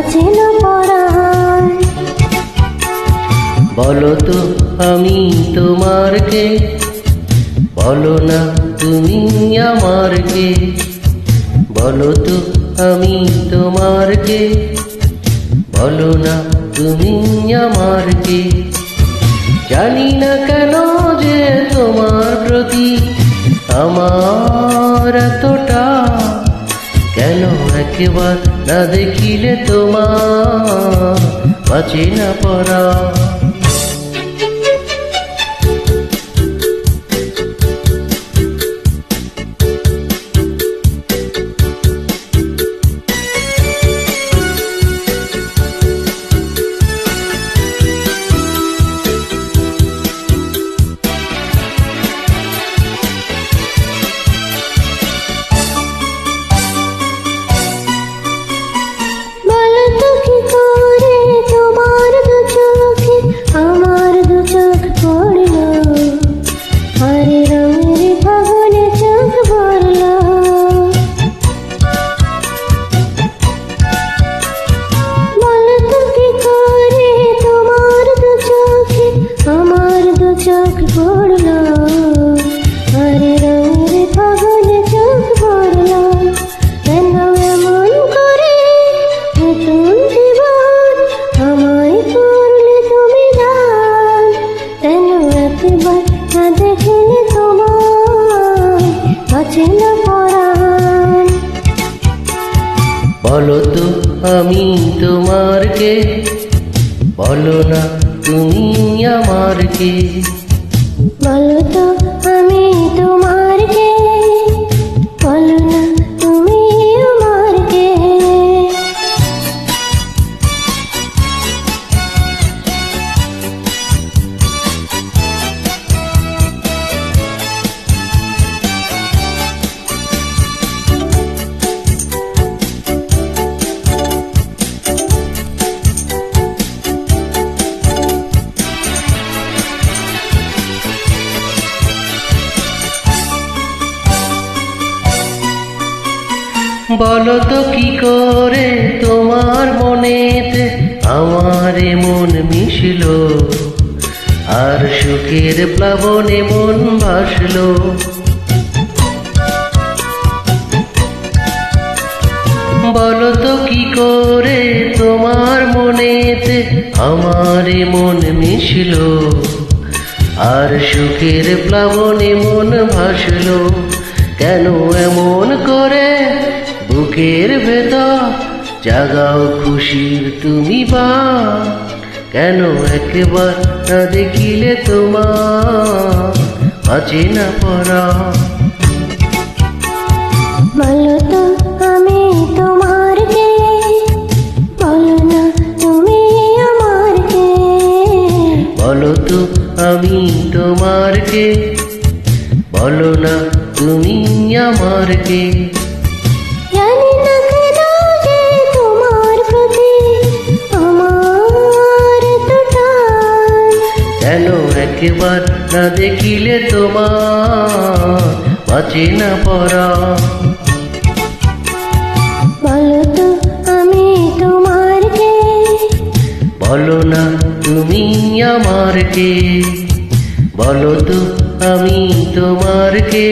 বাঁচে না পরাণ। বলো তো আমি তোমার কে, বলো না তুমি আমার কে। বলো তো আমি তোমার কে, বলো না তুমি আমার কে। জানি না কেন যে তোমার প্রতি আমার এতটা, কেন একবার না দেখিলে তোমার বাঁচে না পরাণ। চোখ পড়লো, আরে রঙের ফাগুনে চোখ পড়লো। কেন এমন করে নতুন জীবন আমায় করলে তুমি দান? কেন একবার না দেখিলে তোমার বাঁচে না পরাণ। বলো তো আমি তোমার কে, বলো না তুমি আমার কে। বলো তো আমি তোমার কে, বলো না তুমি আমার কে। বলো তো কি করে তোমার মনেতে আমার মন মিশলো, আর সুখের প্লাবনে মন ভাসলো। বলো তো কি করে তোমার মনেতে আমার মন মিশলো, আর সুখের প্লাবনে মন ভাসলো। কেন এমন করে বুকের ভেতর জাগাও খুশির তুমি বা? কেন একবার না দেখিলে তোমার বাঁচে না পরাণ। বলো তো আমি তোমার কে, বলো না তুমি আমার কে। বলো তো আমি তোমার কে, বলো না তুমি আমার কে। জানি না কেন যে তোমার প্রতি আমার এত টান। কেন একবার না দেখিলে তোমার বাঁচে না পরাণ। বলো তো আমি তোমার কে, বলো না তুমি আমার কে। বলো তো আমি তোমার কে।